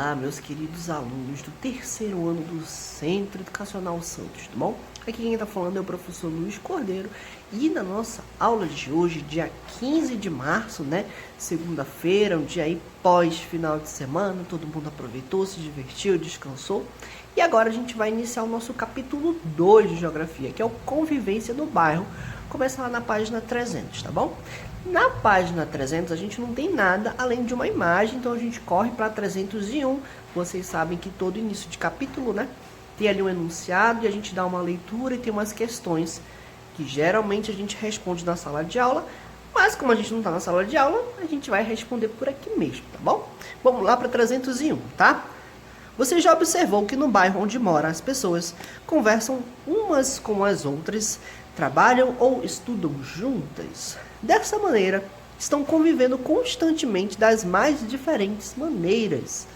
Olá, meus queridos alunos do terceiro ano do Centro Educacional Santos, tá bom? Aqui quem está falando é o professor Luiz Cordeiro e na nossa aula de hoje, dia 15 de março, né? Segunda-feira, um dia aí pós-final de semana, todo mundo aproveitou, se divertiu, descansou. E agora a gente vai iniciar o nosso capítulo 2 de Geografia, que é o Convivência no Bairro, começa lá na página 300, tá bom? Na página 300 a gente não tem nada além de uma imagem, então a gente corre para 301. Vocês sabem que todo início de capítulo, né, tem ali um enunciado e a gente dá uma leitura e tem umas questões que geralmente a gente responde na sala de aula, mas como a gente não está na sala de aula, a gente vai responder por aqui mesmo, tá bom? Vamos lá para 301, tá? Você já observou que no bairro onde moram as pessoas conversam umas com as outras, trabalham ou estudam juntas? Dessa maneira, estão convivendo constantemente das mais diferentes maneiras.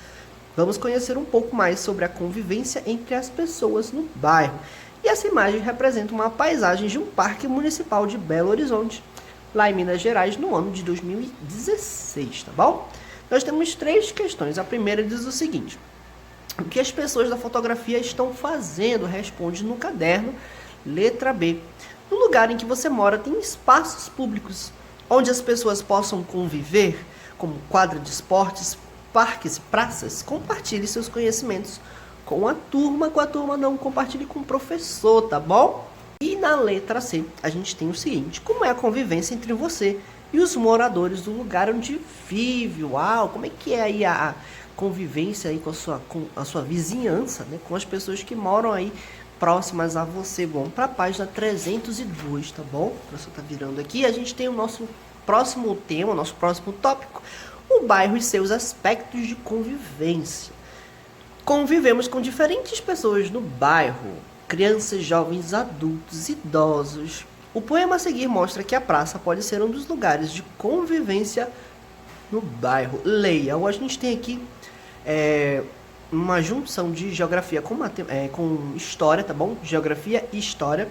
Vamos conhecer um pouco mais sobre a convivência entre as pessoas no bairro. E essa imagem representa uma paisagem de um parque municipal de Belo Horizonte, lá em Minas Gerais, no ano de 2016, tá bom? Nós temos 3 questões. A primeira diz o seguinte: o que as pessoas da fotografia estão fazendo? Responde no caderno. Letra B. No lugar em que você mora tem espaços públicos onde as pessoas possam conviver, como quadra de esportes, parques, praças. Compartilhe seus conhecimentos com a turma não, compartilhe com o professor, tá bom? E na letra C, a gente tem o seguinte: como é a convivência entre você e os moradores do lugar onde vive? Uau, como é que é aí a convivência aí com a sua vizinhança, né? Com as pessoas que moram aí próximas a você. Bom, para a página 302, tá bom? O professor tá virando aqui. A gente tem o nosso próximo tema, o nosso próximo tópico: o bairro e seus aspectos de convivência. Convivemos com diferentes pessoas no bairro, crianças, jovens, adultos, idosos. O poema a seguir mostra que a praça pode ser um dos lugares de convivência no bairro. Leiam. A gente tem aqui uma junção de geografia com história, tá bom? Geografia e história.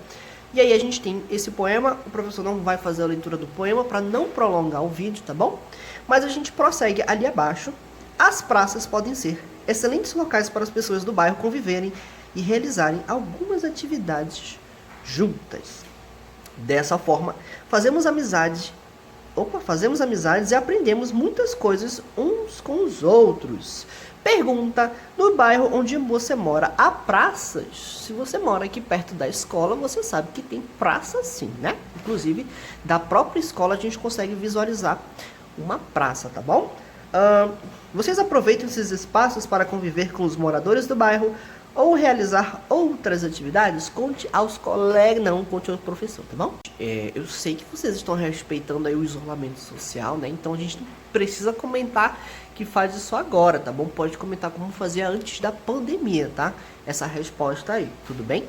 E aí a gente tem esse poema. O professor não vai fazer a leitura do poema para não prolongar o vídeo, tá bom? Mas a gente prossegue ali abaixo. As praças podem ser excelentes locais para as pessoas do bairro conviverem e realizarem algumas atividades juntas. Dessa forma, fazemos amizades e aprendemos muitas coisas uns com os outros. Pergunta: no bairro onde você mora, há praças? Se você mora aqui perto da escola, você sabe que tem praça sim, né? Inclusive, da própria escola a gente consegue visualizar uma praça, tá bom? Vocês aproveitam esses espaços para conviver com os moradores do bairro ou realizar outras atividades? Conte aos colegas, não conte ao professor, tá bom? Eu sei que vocês estão respeitando aí o isolamento social, né? Então a gente não precisa comentar que faz isso agora, tá bom? Pode comentar como fazia antes da pandemia, tá? Essa resposta aí, tudo bem?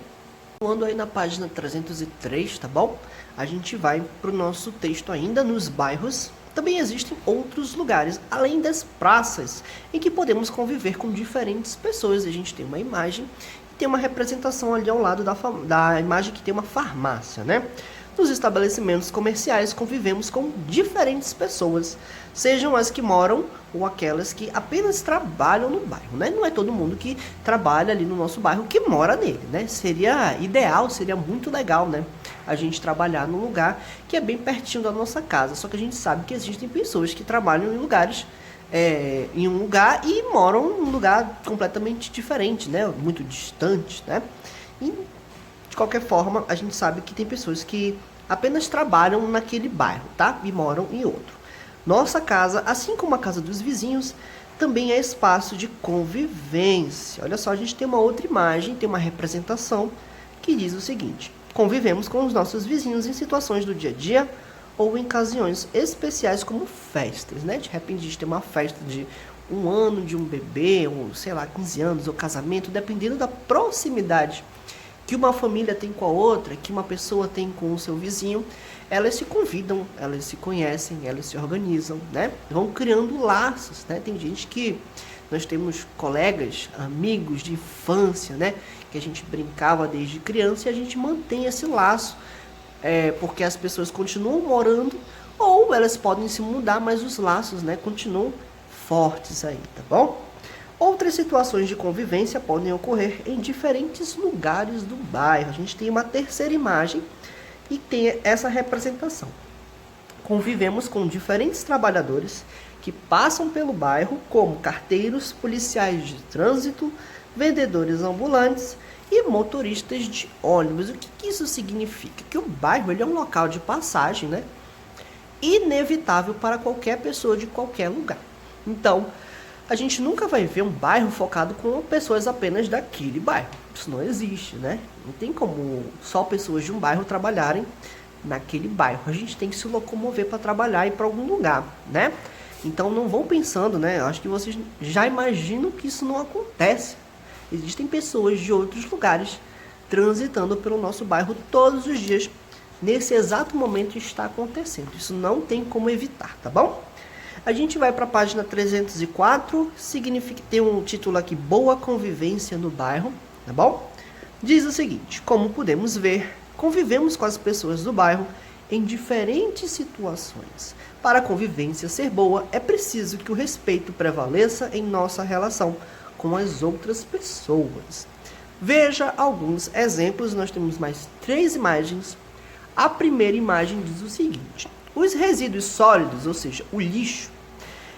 Continuando aí na página 303, tá bom? A gente vai pro nosso texto ainda. Nos bairros também existem outros lugares, além das praças, em que podemos conviver com diferentes pessoas. A gente tem uma imagem e tem uma representação ali ao lado da imagem que tem uma farmácia, né? Nos estabelecimentos comerciais convivemos com diferentes pessoas, sejam as que moram ou aquelas que apenas trabalham no bairro, né? Não é todo mundo que trabalha ali no nosso bairro que mora nele, né? Seria ideal, seria muito legal, né? A gente trabalhar num lugar que é bem pertinho da nossa casa. Só que a gente sabe que existem pessoas que trabalham em lugares, em um lugar e moram em um lugar completamente diferente, né? Muito distante, né? E, de qualquer forma, a gente sabe que tem pessoas que apenas trabalham naquele bairro, tá? E moram em outro. Nossa casa, assim como a casa dos vizinhos, também é espaço de convivência. Olha só, a gente tem uma outra imagem, tem uma representação que diz o seguinte: convivemos com os nossos vizinhos em situações do dia a dia ou em ocasiões especiais como festas, né? De repente a gente tem uma festa de 1 ano de um bebê, ou sei lá, 15 anos, ou casamento, dependendo da proximidade que uma família tem com a outra, que uma pessoa tem com o seu vizinho. Elas se convidam, elas se conhecem, elas se organizam, né? Vão criando laços, né? Tem gente que nós temos colegas, amigos de infância, né? Que a gente brincava desde criança e a gente mantém esse laço, porque as pessoas continuam morando ou elas podem se mudar, mas os laços, né, continuam fortes aí, tá bom? Outras situações de convivência podem ocorrer em diferentes lugares do bairro. A gente tem uma terceira imagem e tem essa representação. Convivemos com diferentes trabalhadores que passam pelo bairro, como carteiros, policiais de trânsito, vendedores ambulantes e motoristas de ônibus. O que isso significa? Que o bairro ele é um local de passagem, né? Inevitável para qualquer pessoa de qualquer lugar. Então, a gente nunca vai ver um bairro focado com pessoas apenas daquele bairro. Isso não existe, né? Não tem como só pessoas de um bairro trabalharem naquele bairro. A gente tem que se locomover para trabalhar e ir para algum lugar, né? Então não vão pensando, né? Eu acho que vocês já imaginam que isso não acontece. Existem pessoas de outros lugares transitando pelo nosso bairro todos os dias. Nesse exato momento está acontecendo. Isso não tem como evitar, tá bom? A gente vai para a página 304, significa ter um título aqui, Boa Convivência no Bairro, tá bom? Diz o seguinte, como podemos ver, convivemos com as pessoas do bairro em diferentes situações. Para a convivência ser boa, é preciso que o respeito prevaleça em nossa relação com as outras pessoas. Veja alguns exemplos, nós temos mais 3 imagens. A primeira imagem diz o seguinte, os resíduos sólidos, ou seja, o lixo,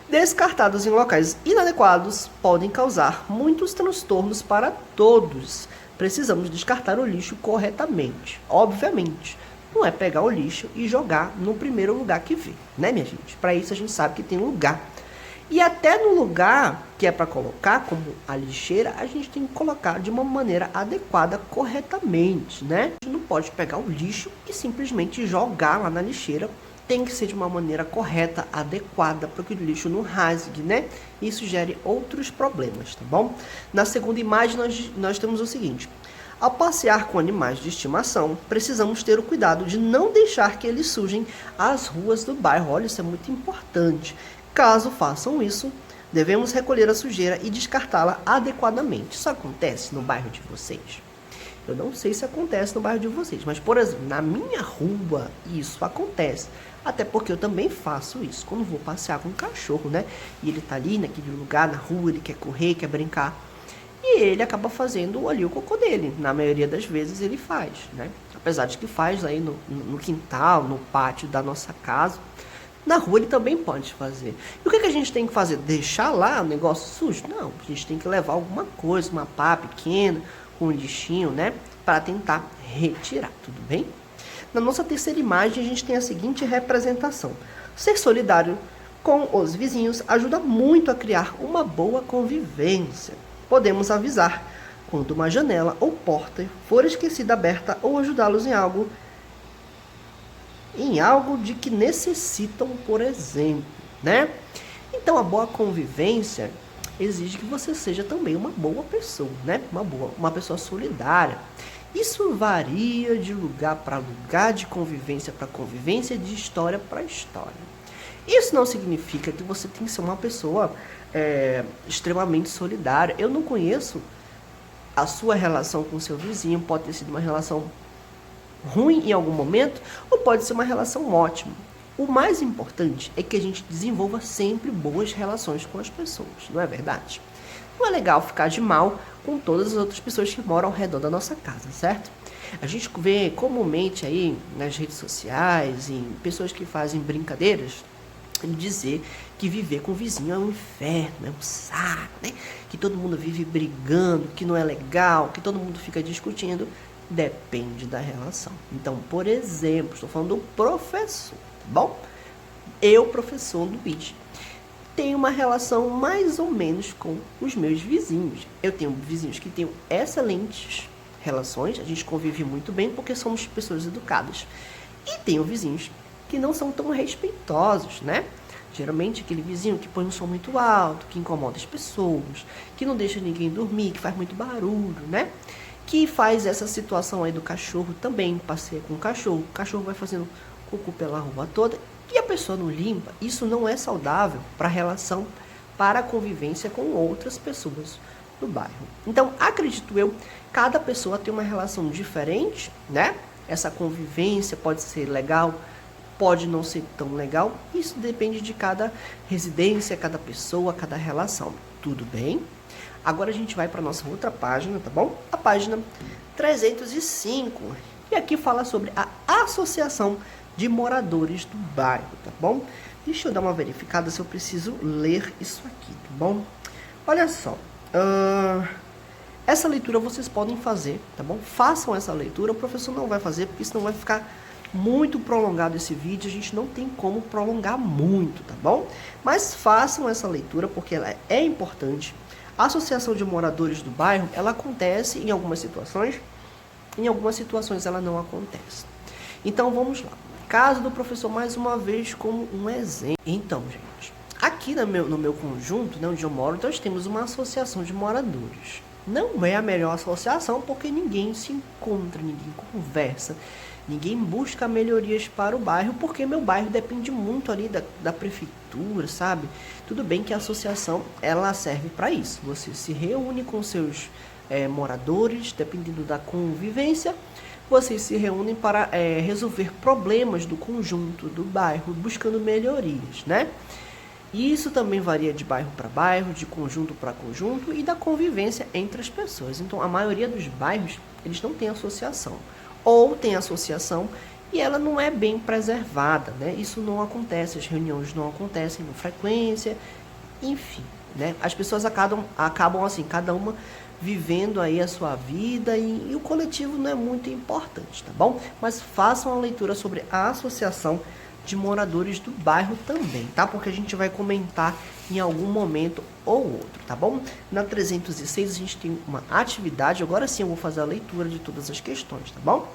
descartados em locais inadequados, podem causar muitos transtornos para todos. Precisamos descartar o lixo corretamente. Obviamente, não é pegar o lixo e jogar no primeiro lugar que vê, né, minha gente? Para isso a gente sabe que tem um lugar. E até no lugar que é para colocar, como a lixeira, a gente tem que colocar de uma maneira adequada, corretamente, né? A gente não pode pegar o lixo e simplesmente jogar lá na lixeira. Tem que ser de uma maneira correta, adequada, para que o lixo não rasgue, né? Isso gere outros problemas, tá bom? Na segunda imagem, nós temos o seguinte. Ao passear com animais de estimação, precisamos ter o cuidado de não deixar que eles sujem as ruas do bairro. Olha, isso é muito importante. Caso façam isso, devemos recolher a sujeira e descartá-la adequadamente. Isso acontece no bairro de vocês? Eu não sei se acontece no bairro de vocês, mas, por exemplo, na minha rua, isso acontece. Até porque eu também faço isso. Quando vou passear com um cachorro, né? E ele tá ali naquele lugar, na rua, ele quer correr, quer brincar. E ele acaba fazendo ali o cocô dele. Na maioria das vezes ele faz, né? Apesar de que faz aí no quintal, no pátio da nossa casa. Na rua ele também pode fazer. E o que a gente tem que fazer? Deixar lá o negócio sujo? Não, a gente tem que levar alguma coisa, uma pá pequena, com um lixinho, né? Para tentar retirar, tudo bem? Na nossa terceira imagem, a gente tem a seguinte representação. Ser solidário com os vizinhos ajuda muito a criar uma boa convivência. Podemos avisar quando uma janela ou porta for esquecida aberta ou ajudá-los em algo de que necessitam, por exemplo, né? Então, a boa convivência exige que você seja também uma boa pessoa, né? Uma pessoa solidária. Isso varia de lugar para lugar, de convivência para convivência, de história para história. Isso não significa que você tem que ser uma pessoa extremamente solidária. Eu não conheço a sua relação com o seu vizinho, pode ter sido uma relação ruim em algum momento, ou pode ser uma relação ótima. O mais importante é que a gente desenvolva sempre boas relações com as pessoas, não é verdade? Não é legal ficar de mal com todas as outras pessoas que moram ao redor da nossa casa, certo? A gente vê comumente aí nas redes sociais, em pessoas que fazem brincadeiras, dizer que viver com o vizinho é um inferno, é um saco, né? Que todo mundo vive brigando, que não é legal, que todo mundo fica discutindo. Depende da relação. Então, por exemplo, estou falando do professor, tá bom? Eu, professor Luiz, tenho uma relação mais ou menos com os meus vizinhos. Eu tenho vizinhos que têm excelentes relações, a gente convive muito bem porque somos pessoas educadas. E tenho vizinhos que não são tão respeitosos, né? Geralmente aquele vizinho que põe um som muito alto, que incomoda as pessoas, que não deixa ninguém dormir, que faz muito barulho, né? Que faz essa situação aí do cachorro também, passeia com o cachorro vai fazendo cocô pela rua toda e a pessoa não limpa. Isso não é saudável para a relação, para a convivência com outras pessoas do bairro. Então, acredito eu, cada pessoa tem uma relação diferente, né? Essa convivência pode ser legal, pode não ser tão legal. Isso depende de cada residência, cada pessoa, cada relação. Tudo bem? Agora a gente vai para nossa outra página, tá bom? A página 305. E aqui fala sobre a Associação de Moradores do Bairro, tá bom? Deixa eu dar uma verificada se eu preciso ler isso aqui, tá bom? Olha só. Essa leitura vocês podem fazer, tá bom? Façam essa leitura. O professor não vai fazer, porque senão vai ficar muito prolongado esse vídeo. A gente não tem como prolongar muito, tá bom? Mas façam essa leitura, porque ela é importante. A Associação de Moradores do Bairro, ela acontece em algumas situações ela não acontece. Então vamos lá. Caso do professor, mais uma vez, como um exemplo. Então, gente, aqui no meu conjunto, né, onde eu moro, nós temos uma associação de moradores. Não é a melhor associação, porque ninguém se encontra, ninguém conversa, ninguém busca melhorias para o bairro, porque meu bairro depende muito ali da prefeitura, sabe? Tudo bem que a associação, ela serve para isso. Você se reúne com seus moradores, dependendo da convivência, vocês se reúnem para resolver problemas do conjunto, do bairro, buscando melhorias, né? E isso também varia de bairro para bairro, de conjunto para conjunto e da convivência entre as pessoas. Então, a maioria dos bairros, eles não têm associação. Ou tem associação e ela não é bem preservada, né? Isso não acontece, as reuniões não acontecem com frequência, enfim, né? As pessoas acabam assim, cada uma vivendo aí a sua vida e o coletivo não é muito importante, tá bom? Mas façam a leitura sobre a Associação de Moradores do Bairro também, tá? Porque a gente vai comentar em algum momento ou outro, tá bom? Na 306 a gente tem uma atividade, agora sim eu vou fazer a leitura de todas as questões, tá bom?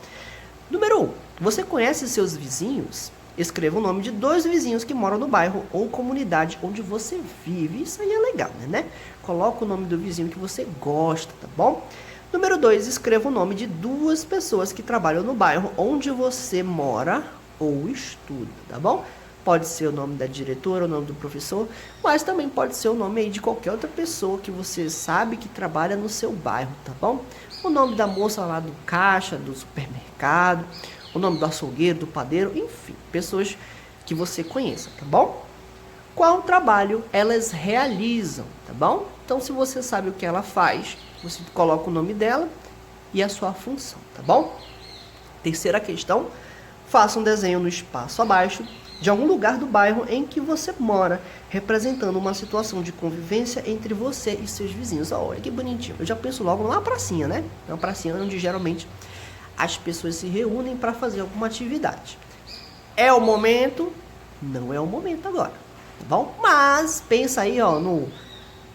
Número 1. Você conhece seus vizinhos? Escreva o nome de 2 vizinhos que moram no bairro ou comunidade onde você vive. Isso aí é legal, né? Coloca o nome do vizinho que você gosta, tá bom? Número 2. Escreva o nome de 2 pessoas que trabalham no bairro onde você mora ou estuda, tá bom? Pode ser o nome da diretora, o nome do professor, mas também pode ser o nome aí de qualquer outra pessoa que você sabe que trabalha no seu bairro, tá bom? O nome da moça lá do caixa, do supermercado, o nome do açougueiro, do padeiro, enfim, pessoas que você conheça, tá bom? Qual trabalho elas realizam, tá bom? Então, se você sabe o que ela faz, você coloca o nome dela e a sua função, tá bom? Terceira questão, faça um desenho no espaço abaixo de algum lugar do bairro em que você mora, representando uma situação de convivência entre você e seus vizinhos. Olha que bonitinho. Eu já penso logo numa pracinha, né? Uma pracinha onde geralmente as pessoas se reúnem para fazer alguma atividade. É o momento? Não é o momento agora, tá bom? Mas pensa aí, ó, no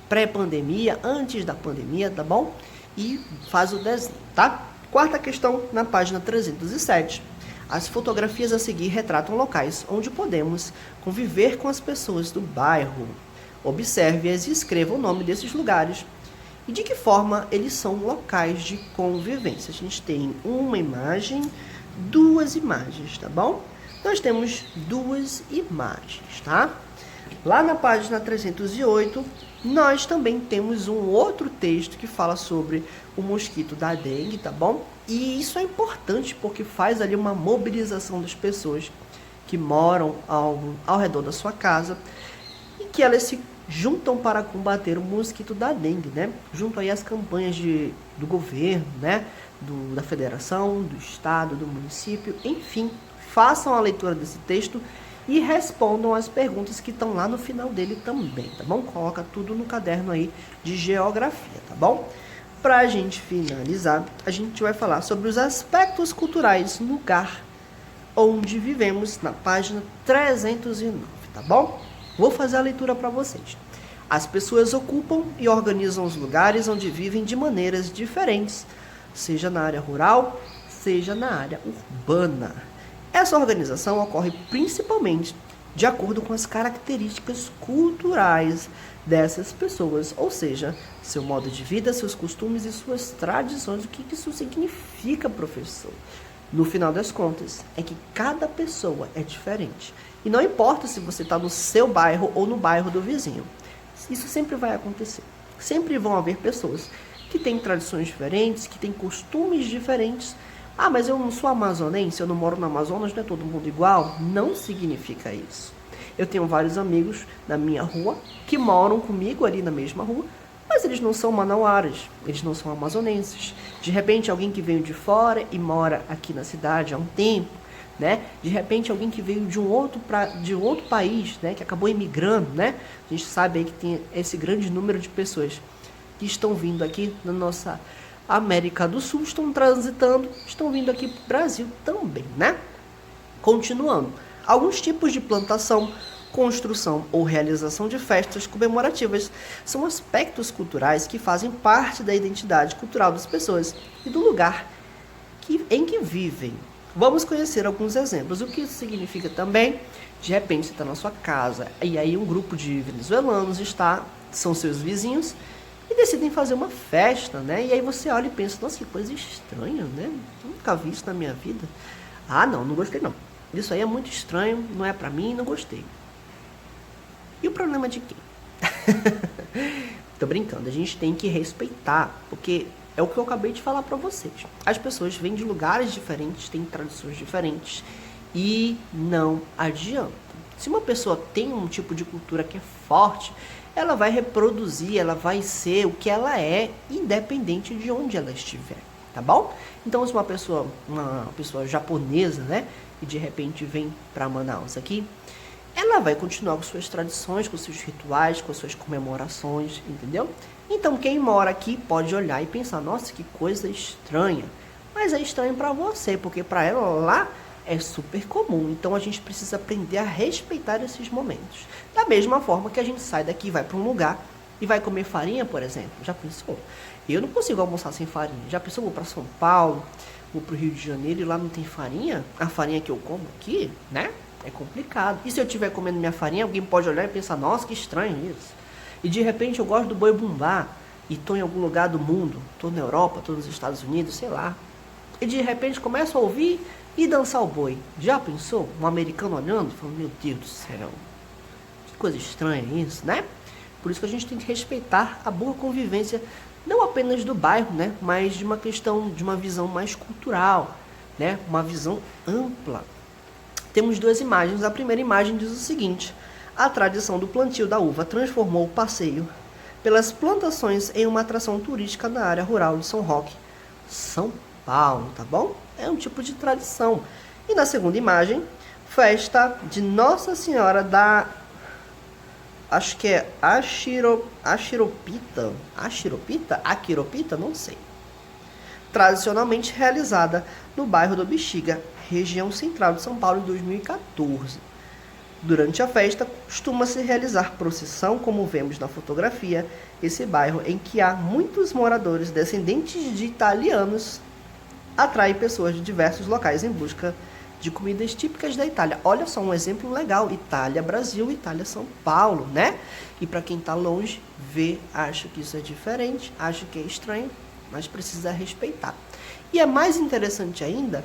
pré-pandemia, antes da pandemia, tá bom? E faz o desenho, tá? Quarta questão, na página 307. As fotografias a seguir retratam locais onde podemos conviver com as pessoas do bairro. Observe-as e escreva o nome desses lugares e de que forma eles são locais de convivência. A gente tem uma imagem, 2 imagens, tá bom? Nós temos 2 imagens, tá? Lá na página 308, nós também temos um outro texto que fala sobre o mosquito da dengue, tá bom? E isso é importante porque faz ali uma mobilização das pessoas que moram ao redor da sua casa e que elas se juntam para combater o mosquito da dengue, né? Junto aí às campanhas do governo, né? Da federação, do estado, do município, enfim, façam a leitura desse texto e respondam as perguntas que estão lá no final dele também, tá bom? Coloca tudo no caderno aí de geografia, tá bom? Para a gente finalizar, a gente vai falar sobre os aspectos culturais no lugar onde vivemos, na página 309, tá bom? Vou fazer a leitura para vocês. As pessoas ocupam e organizam os lugares onde vivem de maneiras diferentes, seja na área rural, seja na área urbana. Essa organização ocorre principalmente de acordo com as características culturais dessas pessoas, ou seja, seu modo de vida, seus costumes e suas tradições. O que isso significa, professor? No final das contas, é que cada pessoa é diferente. E não importa se você está no seu bairro ou no bairro do vizinho. Isso sempre vai acontecer. Sempre vão haver pessoas que têm tradições diferentes, que têm costumes diferentes. Ah, mas eu não sou amazonense, eu não moro no Amazonas, não é todo mundo igual? Não significa isso. Eu tenho vários amigos na minha rua que moram comigo ali na mesma rua, mas eles não são manauaras, eles não são amazonenses. De repente, alguém que veio de fora e mora aqui na cidade há um tempo, né? De repente, alguém que veio de um outro país, né? Que acabou imigrando, né? A gente sabe aí que tem esse grande número de pessoas que estão vindo aqui na nossa América do Sul, estão transitando, estão vindo aqui para o Brasil também, né? Continuando, alguns tipos de plantação, construção ou realização de festas comemorativas são aspectos culturais que fazem parte da identidade cultural das pessoas e do lugar em que vivem. Vamos conhecer alguns exemplos. O que isso significa também? De repente você está na sua casa e aí um grupo de venezuelanos são seus vizinhos e decidem fazer uma festa, né? E aí você olha e pensa, nossa, que coisa estranha, né? Nunca vi isso na minha vida. Ah, não gostei não. Isso aí é muito estranho, não é pra mim, não gostei. E o problema de quem? Tô brincando, a gente tem que respeitar, porque é o que eu acabei de falar pra vocês. As pessoas vêm de lugares diferentes, têm tradições diferentes e não adianta. Se uma pessoa tem um tipo de cultura que é forte, ela vai reproduzir, ela vai ser o que ela é, independente de onde ela estiver, tá bom? Então, se uma pessoa japonesa, né, e de repente vem para Manaus aqui, ela vai continuar com suas tradições, com seus rituais, com suas comemorações, entendeu? Então, quem mora aqui pode olhar e pensar, nossa, que coisa estranha. Mas é estranho para você, porque para ela lá é super comum. Então, a gente precisa aprender a respeitar esses momentos. Da mesma forma que a gente sai daqui, vai para um lugar e vai comer farinha, por exemplo. Já pensou? Eu não consigo almoçar sem farinha. Já pensou? Vou para São Paulo, vou para o Rio de Janeiro e lá não tem farinha? A farinha que eu como aqui, né? É complicado. E se eu estiver comendo minha farinha, alguém pode olhar e pensar, nossa, que estranho isso. E de repente eu gosto do boi bumbá e estou em algum lugar do mundo, estou na Europa, estou nos Estados Unidos, sei lá. E de repente começo a ouvir e dançar o boi. Já pensou? Um americano olhando e falando, meu Deus do céu, que coisa estranha isso, né? Por isso que a gente tem que respeitar a boa convivência, não apenas do bairro, né? Mas de uma questão, de uma visão mais cultural, né? Uma visão ampla. Temos duas imagens. A primeira imagem diz o seguinte: a tradição do plantio da uva transformou o passeio pelas plantações em uma atração turística na área rural de São Roque, São Paulo, tá bom? É um tipo de tradição. E na segunda imagem, festa de Nossa Senhora da... acho que é Achiropita, não sei. Tradicionalmente realizada no bairro do Bexiga, região central de São Paulo, em 2014. Durante a festa, costuma-se realizar procissão, como vemos na fotografia. Esse bairro, em que há muitos moradores descendentes de italianos, atrai pessoas de diversos locais em busca de comidas típicas da Itália. Olha só um exemplo legal: Itália, Brasil, Itália, São Paulo, né? E para quem está longe, vê, acha que isso é diferente, acha que é estranho, mas precisa respeitar. E é mais interessante ainda,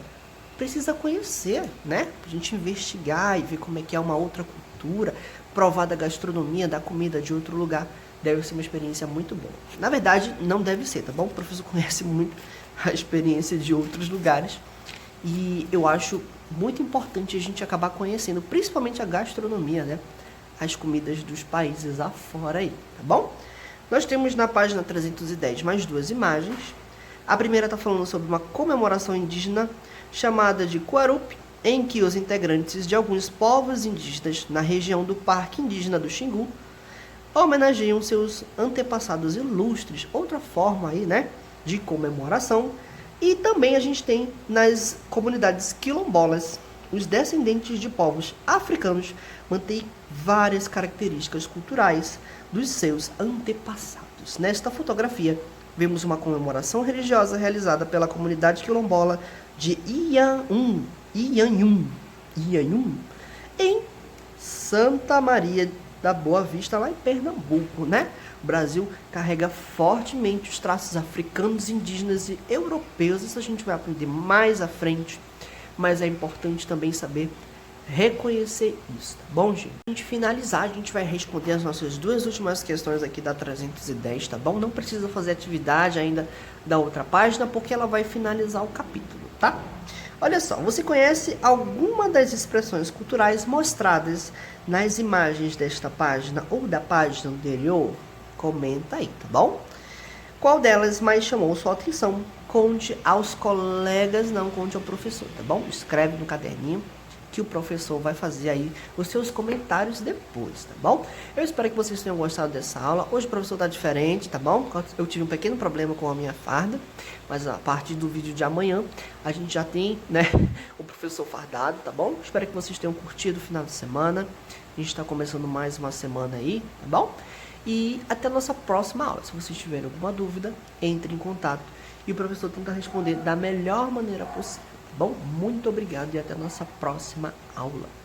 precisa conhecer, né? Pra gente investigar e ver como é que é uma outra cultura, provar da gastronomia, da comida de outro lugar. Deve ser uma experiência muito boa. Na verdade, não deve ser, tá bom? O professor conhece muito a experiência de outros lugares e eu acho muito importante a gente acabar conhecendo, principalmente a gastronomia, né? As comidas dos países afora aí, tá bom? Nós temos na página 310 mais duas imagens. A primeira está falando sobre uma comemoração indígena chamada de Quarup, em que os integrantes de alguns povos indígenas na região do Parque Indígena do Xingu homenageiam seus antepassados ilustres. Outra forma aí, né, de comemoração. E também a gente tem nas comunidades quilombolas, os descendentes de povos africanos mantêm várias características culturais dos seus antepassados. Nesta fotografia, vemos uma comemoração religiosa realizada pela comunidade quilombola de Ianhum, em Santa Maria da Boa Vista, lá em Pernambuco, né? O Brasil carrega fortemente os traços africanos, indígenas e europeus. Isso a gente vai aprender mais à frente, mas é importante também saber reconhecer isso, tá bom, gente? Pra gente finalizar, a gente vai responder as nossas duas últimas questões aqui da 310, tá bom? Não precisa fazer atividade ainda da outra página, porque ela vai finalizar o capítulo, tá? Olha só, você conhece alguma das expressões culturais mostradas nas imagens desta página ou da página anterior? Comenta aí, tá bom? Qual delas mais chamou sua atenção? Conte aos colegas, não conte ao professor, tá bom? Escreve no caderninho que o professor vai fazer aí os seus comentários depois, tá bom? Eu espero que vocês tenham gostado dessa aula. Hoje o professor tá diferente, tá bom? Eu tive um pequeno problema com a minha farda, mas a partir do vídeo de amanhã a gente já tem, né, o professor fardado, tá bom? Espero que vocês tenham curtido o final de semana. A gente tá começando mais uma semana aí, tá bom? E até a nossa próxima aula. Se vocês tiverem alguma dúvida, entre em contato e o professor tenta responder da melhor maneira possível. Bom, muito obrigado e até a nossa próxima aula.